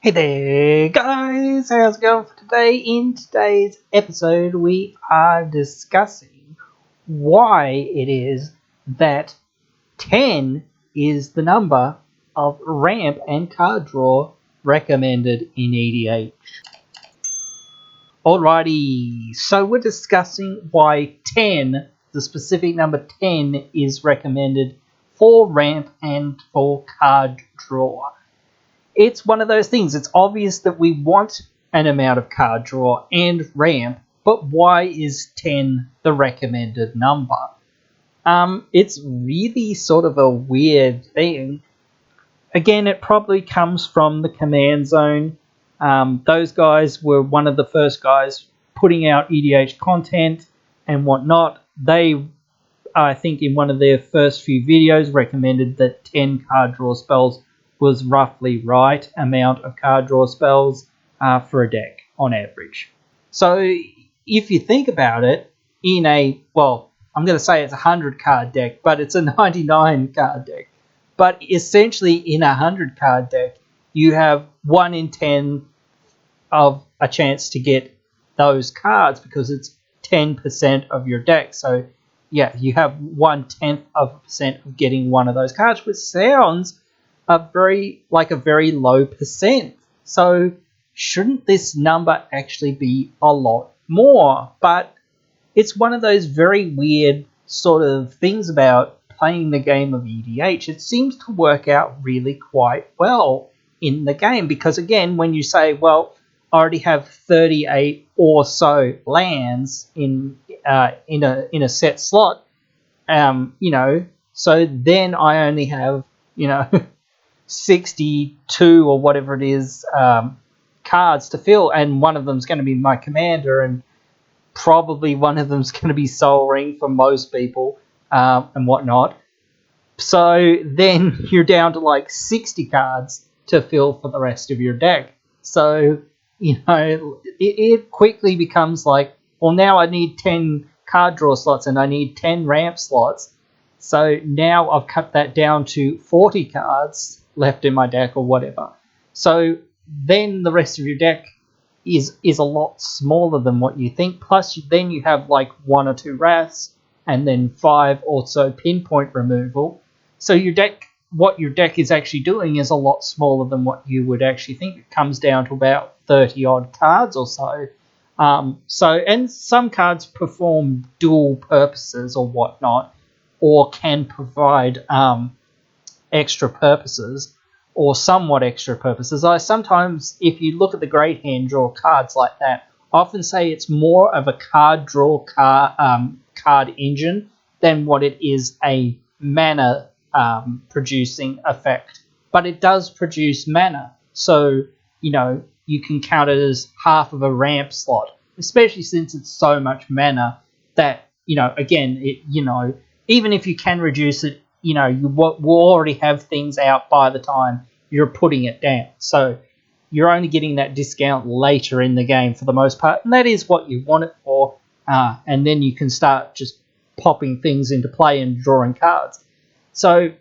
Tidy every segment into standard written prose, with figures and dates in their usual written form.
Hey there guys, how's it going for today? In today's episode we are discussing why it is that 10 is the number of ramp and card draw recommended in EDH. Alrighty, so we're discussing why 10, the specific number 10, is recommended for ramp and for card draw. It's one of those things. It's obvious that we want an amount of card draw and ramp, but why is 10 the recommended number? It's really sort of a weird thing. Again, it probably comes from the Command Zone. Those guys were one of the first guys putting out EDH content and whatnot. They, I think, in one of their first few videos recommended that 10 card draw spells was roughly right amount of card draw spells for a deck on average. So if you think about it, in a, well, I'm going to say it's a 100 card deck, but it's a 99 card deck. But essentially in a 100 card deck, you have 1 in 10 of a chance to get those cards because it's 10% of your deck. So yeah, you have 1/10 of a percent of getting one of those cards, which sounds a very low percent. So shouldn't this number actually be a lot more? But it's one of those very weird sort of things about playing the game of EDH. It seems to work out really quite well in the game because, again, when you say, well, I already have 38 or so lands in a set slot, so then I only have 62 or whatever it is cards to fill, and one of them's going to be my commander, and probably one of them's going to be Sol Ring for most people and whatnot. So then you're down to like 60 cards to fill for the rest of your deck. So it quickly becomes like, well, now I need 10 card draw slots and I need 10 ramp slots. So now I've cut that down to 40 cards left in my deck or whatever. So then the rest of your deck is a lot smaller than what you think. Plus then you have like 1 or 2 wraths and then 5 or so pinpoint removal. So what your deck is actually doing is a lot smaller than what you would actually think. It comes down to about 30 odd cards or so. And some cards perform dual purposes or whatnot, or can provide extra purposes, or somewhat extra purposes. I sometimes, if you look at the Great Hand draw cards like that, I often say it's more of a card draw card engine than what it is a mana producing effect. But it does produce mana, so you can count it as half of a ramp slot, especially since it's so much mana that again, even if you can reduce it, you will already have things out by the time you're putting it down. So you're only getting that discount later in the game for the most part, and that is what you want it for. And then you can start just popping things into play and drawing cards. So,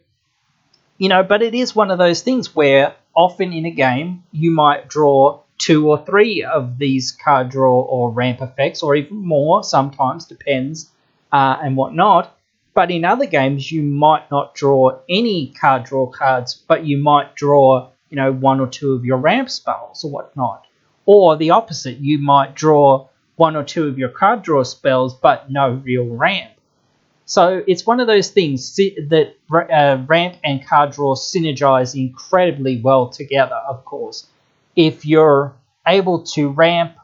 but it is one of those things where often in a game you might draw 2 or 3 of these card draw or ramp effects, or even more, sometimes, depends, and whatnot. But in other games, you might not draw any card draw cards, but you might draw, 1 or 2 of your ramp spells or whatnot. Or the opposite, you might draw 1 or 2 of your card draw spells, but no real ramp. So it's one of those things that ramp and card draw synergize incredibly well together, of course. If you're able to ramp,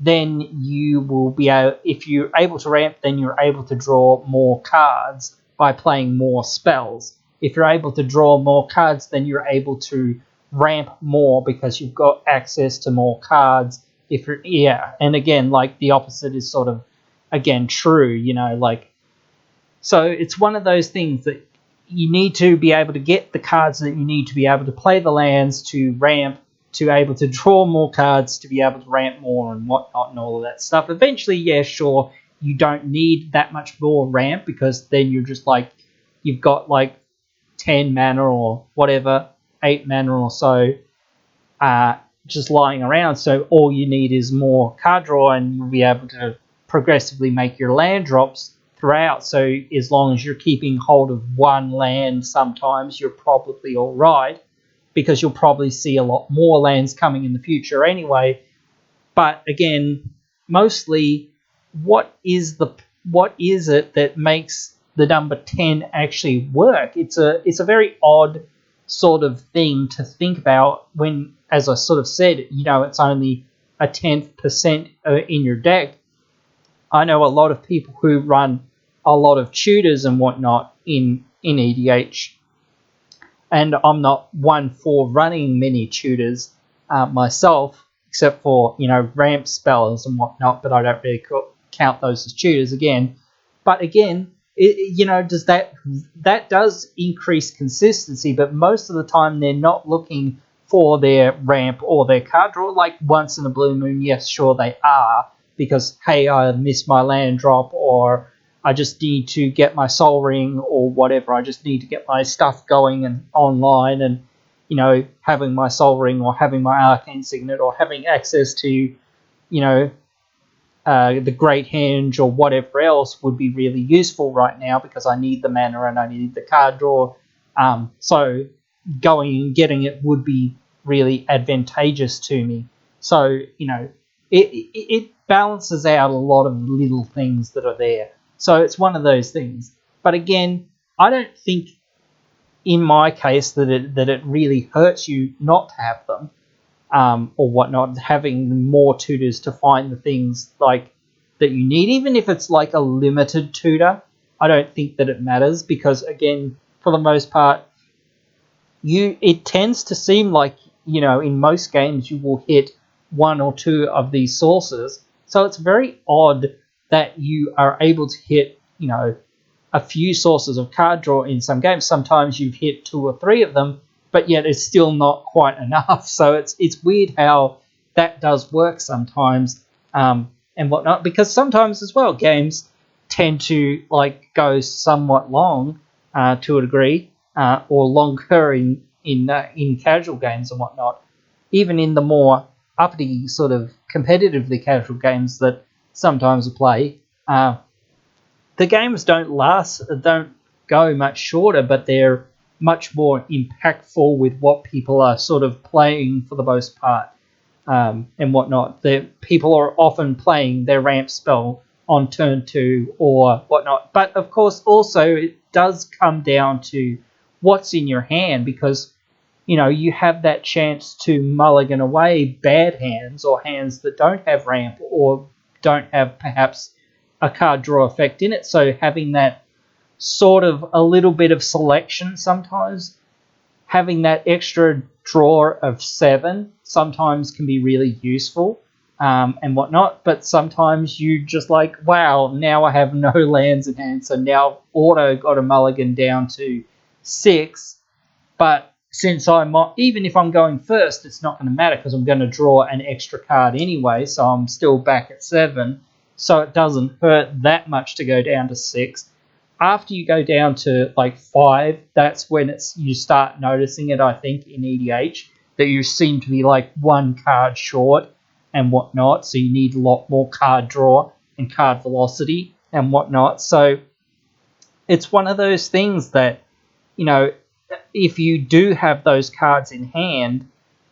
then you will be able, if you're able to ramp, then you're able to draw more cards by playing more spells. If you're able to draw more cards, then you're able to ramp more because you've got access to more cards. And again, like the opposite is sort of, again, true, so it's one of those things that you need to be able to get the cards that you need to be able to play the lands, to ramp, to able to draw more cards, to be able to ramp more and whatnot and all of that stuff. Eventually, yeah, sure, you don't need that much more ramp because then you're just like, you've got like 10 mana or whatever, 8 mana or so, just lying around. So all you need is more card draw, and you'll be able to progressively make your land drops throughout. So as long as you're keeping hold of one land, sometimes you're probably all right, because you'll probably see a lot more lands coming in the future anyway. But again, mostly, what is it that makes the number 10 actually work? It's a very odd sort of thing to think about when, as I sort of said, it's only a 10th% in your deck. I know a lot of people who run a lot of tutors and whatnot in EDH, and I'm not one for running many tutors myself, except for ramp spells and whatnot, but I don't really count those as tutors again. But again, does that does increase consistency, but most of the time they're not looking for their ramp or their card draw. Like once in a blue moon, yes, sure they are, because hey, I missed my land drop, or I just need to get my Sol Ring or whatever. I just need to get my stuff going and online, and having my Sol Ring or having my Arcane Signet or having access to the Great Henge or whatever else would be really useful right now, because I need the mana and I need the card draw. So going and getting it would be really advantageous to me. So it balances out a lot of little things that are there. So it's one of those things. But again, I don't think in my case that it really hurts you not to have them, or whatnot. Having more tutors to find the things like that you need, even if it's like a limited tutor, I don't think that it matters, because again, for the most part, it tends to seem like in most games you will hit one or two of these sources. So it's very odd that you are able to hit a few sources of card draw in some games. Sometimes you've hit two or three of them, but yet it's still not quite enough. So it's weird how that does work sometimes, and whatnot, because sometimes as well games tend to go somewhat long to a degree, or longer in casual games and whatnot. Even in the more uppity sort of competitively casual games that sometimes I play, the games don't go much shorter, but they're much more impactful with what people are sort of playing for the most part, and whatnot. People are often playing their ramp spell on turn 2 or whatnot. But of course, also it does come down to what's in your hand, because you have that chance to mulligan away bad hands, or hands that don't have ramp or don't have perhaps a card draw effect in it. So having that sort of a little bit of selection sometimes, having that extra draw of 7 sometimes can be really useful, and whatnot. But sometimes you just wow, now I have no lands in hand, so now auto got a mulligan down to 6. But since even if I'm going first, it's not going to matter, because I'm going to draw an extra card anyway, so I'm still back at 7. So it doesn't hurt that much to go down to 6. After you go down to 5, that's when you start noticing it, I think, in EDH, that you seem to be one card short and whatnot. So you need a lot more card draw and card velocity and whatnot. So it's one of those things that, if you do have those cards in hand,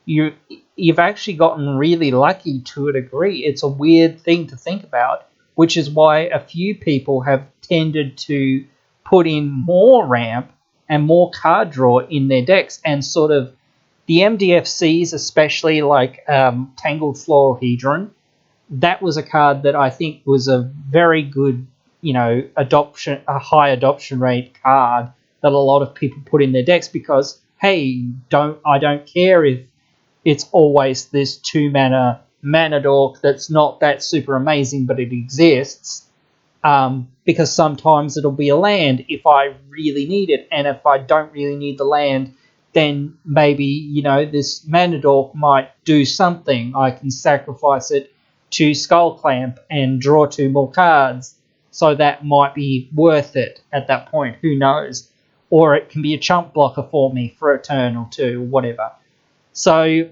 you've actually gotten really lucky to a degree. It's a weird thing to think about, which is why a few people have tended to put in more ramp and more card draw in their decks, and sort of the MDFCs, especially Tangled Floral Hedron. That was a card that I think was a very good, a high adoption rate card that a lot of people put in their decks, because hey, I don't care if it's always this 2 mana dork that's not that super amazing, but it exists, because sometimes it'll be a land if I really need it, and if I don't really need the land, then maybe this mana dork might do something. I can sacrifice it to Skull Clamp and draw 2 more cards, so that might be worth it at that point. Who knows? Or it can be a chump blocker for me for a turn or 2, whatever. So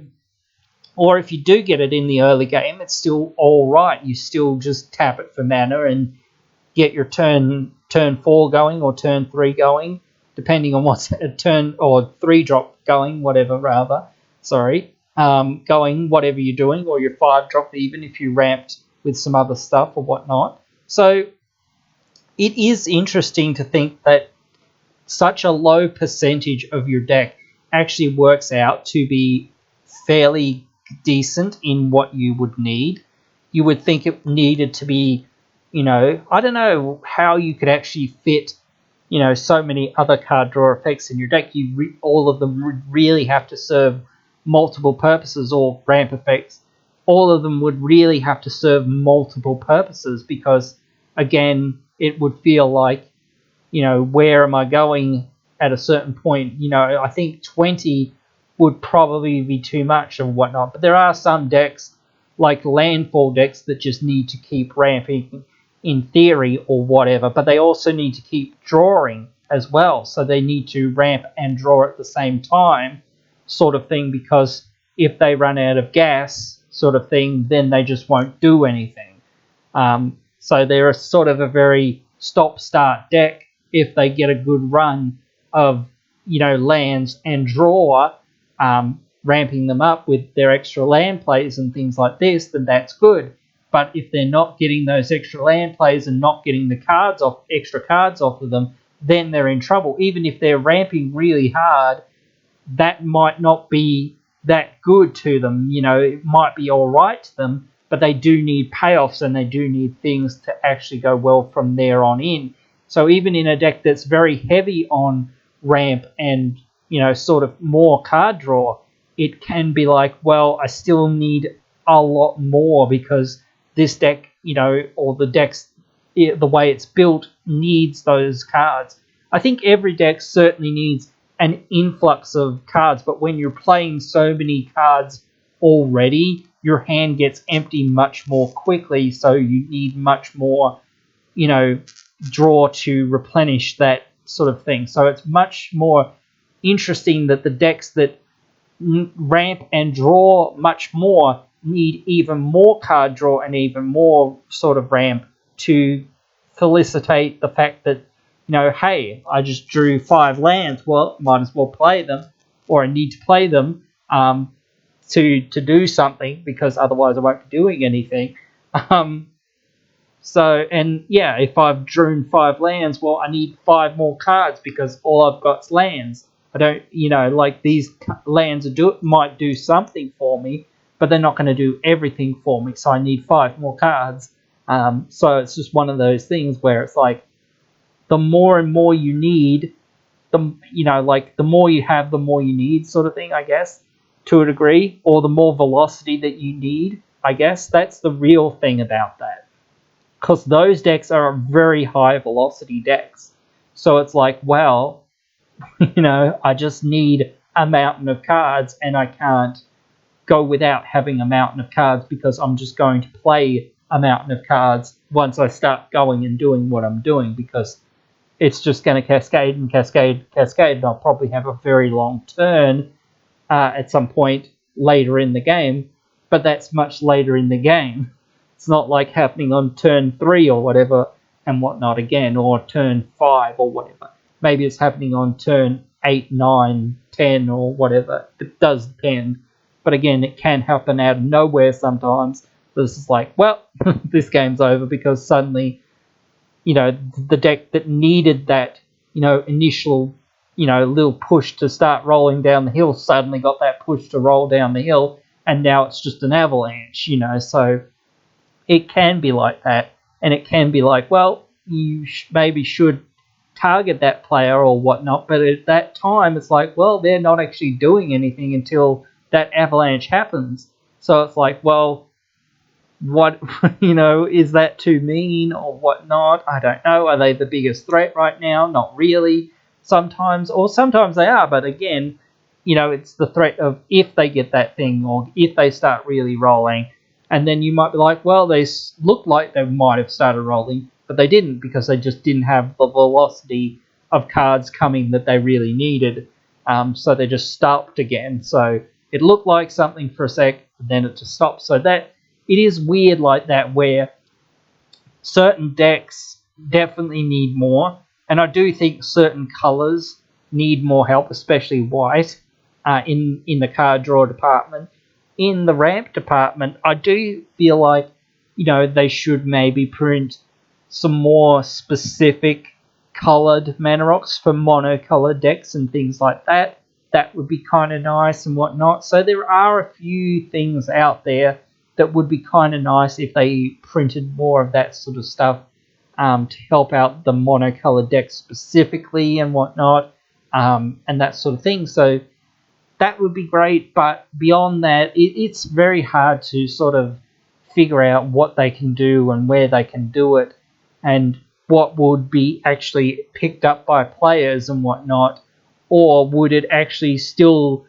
Or if you do get it in the early game, it's still all right. You still just tap it for mana and get your turn 4 going or turn 3 going, depending on what's a turn or 3 drop going, whatever rather. Sorry, going whatever you're doing, or your 5 drop even if you ramped with some other stuff or whatnot. So it is interesting to think that such a low percentage of your deck actually works out to be fairly decent in what you would need. You would think it needed to be, I don't know how you could actually fit, so many other card draw effects in your deck. All of them would really have to serve multiple purposes, or ramp effects. All of them would really have to serve multiple purposes because, again, it would feel like, where am I going at a certain point? I think 20 would probably be too much and whatnot. But there are some decks, like landfall decks, that just need to keep ramping in theory or whatever, but they also need to keep drawing as well. So they need to ramp and draw at the same time, sort of thing, because if they run out of gas, sort of thing, then they just won't do anything. So they're sort of a very stop-start deck if they get a good run of, lands and draw, ramping them up with their extra land plays and things like this, then that's good. But if they're not getting those extra land plays and not getting the extra cards off of them, then they're in trouble. Even if they're ramping really hard, that might not be that good to them. It might be all right to them, but they do need payoffs and they do need things to actually go well from there on in. So even in a deck that's very heavy on ramp and, sort of more card draw, it can be like, well, I still need a lot more because this deck, or the deck's, the way it's built, needs those cards. I think every deck certainly needs an influx of cards, but when you're playing so many cards already, your hand gets empty much more quickly, so you need much more, draw to replenish that sort of thing. So it's much more interesting that the decks that ramp and draw much more need even more card draw and even more sort of ramp to felicitate the fact that, hey, I just drew 5 lands, well, might as well play them, or I need to play them to do something because otherwise I won't be doing anything. If I've drawn 5 lands, well, I need 5 more cards because all I've got's lands. I don't, like these lands might do something for me, but they're not going to do everything for me, so I need 5 more cards. So it's just one of those things where it's like, the more and more you need, the more you have, the more you need, sort of thing, I guess, to a degree, or the more velocity that you need, I guess. That's the real thing about that. Because those decks are very high velocity decks. So it's like, well, I just need a mountain of cards and I can't go without having a mountain of cards because I'm just going to play a mountain of cards once I start going and doing what I'm doing, because it's just going to cascade and cascade and cascade, and I'll probably have a very long turn at some point later in the game, but that's much later in the game. It's not like happening on turn 3 or whatever and whatnot again, or turn 5 or whatever. Maybe it's happening on turn 8, 9, 10 or whatever. It does depend. But again, it can happen out of nowhere sometimes. This is like, well, this game's over because suddenly, the deck that needed that, initial, little push to start rolling down the hill suddenly got that push to roll down the hill, and now it's just an avalanche, so it can be like that, and it can be like, well, you maybe should target that player or whatnot, but at that time it's like, well, they're not actually doing anything until that avalanche happens. So it's like, well, what, is that too mean or whatnot? I don't know. Are they the biggest threat right now? Not really. Sometimes they are, but again, it's the threat of if they get that thing or if they start really rolling, and then you might be like, well, they looked like they might have started rolling, but they didn't because they just didn't have the velocity of cards coming that they really needed. So they just stopped again. So it looked like something for a sec, but then it just stopped. So that it is weird like that, where certain decks definitely need more, and I do think certain colors need more help, especially white, in the card draw department. In the ramp department, I do feel like, they should maybe print some more specific colored mana rocks for monocolored decks and things like that. That would be kind of nice and whatnot. So there are a few things out there that would be kind of nice if they printed more of that sort of stuff, to help out the monocolored decks specifically and whatnot, and that sort of thing. So that would be great, but beyond that, it's very hard to sort of figure out what they can do and where they can do it, and what would be actually picked up by players and whatnot, or would it actually still,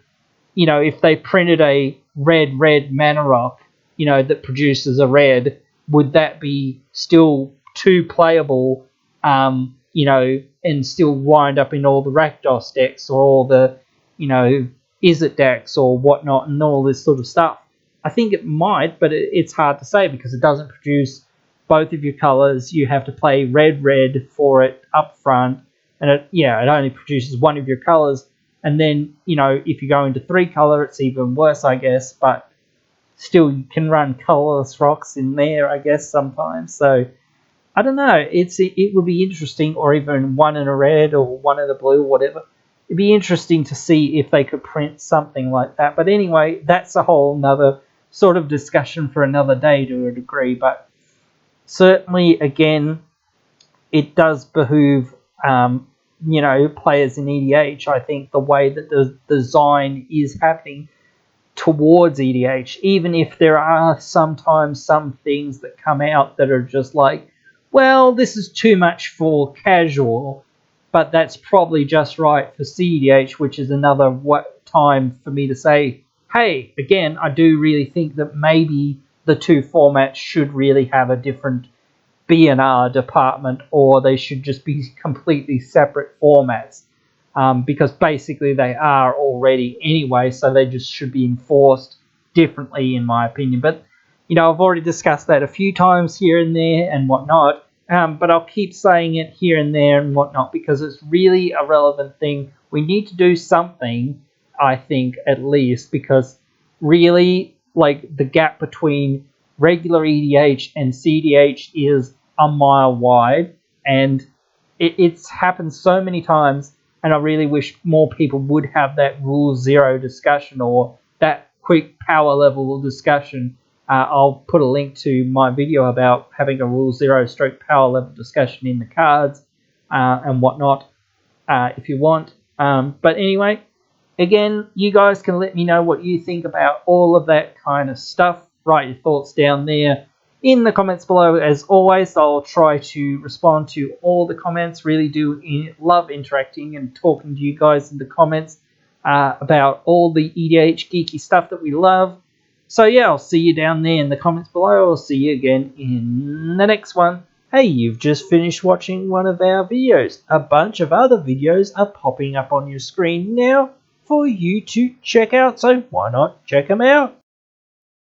if they printed a red mana rock, that produces a red, would that be still too playable, and still wind up in all the Rakdos decks or all the, Izzet decks or whatnot and all this sort of stuff? I think it might, but it's hard to say because it doesn't produce both of your colors. You have to play red for it up front, and it only produces one of your colors. And then, if you go into 3-color, it's even worse, I guess, but still you can run colorless rocks in there, I guess, sometimes. So I don't know. It would be interesting, or even one in a red or one in a blue, whatever. It'd be interesting to see if they could print something like that. But anyway, that's a whole nother sort of discussion for another day to a degree. But certainly, again, it does behoove, players in EDH. I think the way that the design is happening towards EDH, even if there are sometimes some things that come out that are just like, well, this is too much for casual, but that's probably just right for CEDH, which is another time for me to say, hey, again, I do really think that maybe the two formats should really have a different B&R department, or they should just be completely separate formats, because basically they are already anyway, so they just should be enforced differently, in my opinion. But, I've already discussed that a few times here and there and whatnot, but I'll keep saying it here and there and whatnot because it's really a relevant thing. We need to do something, I think, at least, because really, like, the gap between regular EDH and CDH is a mile wide, and it's happened so many times, and I really wish more people would have that Rule Zero discussion or that quick power level discussion. I'll put a link to my video about having a Rule Zero stroke power level discussion in the cards and whatnot, if you want. But anyway, again, you guys can let me know what you think about all of that kind of stuff. Write your thoughts down there in the comments below. As always, I'll try to respond to all the comments. Really do love interacting and talking to you guys in the comments about all the EDH geeky stuff that we love. So yeah, I'll see you down there in the comments below. I'll see you again in the next one. Hey, you've just finished watching one of our videos. A bunch of other videos are popping up on your screen now for you to check out, so why not check them out?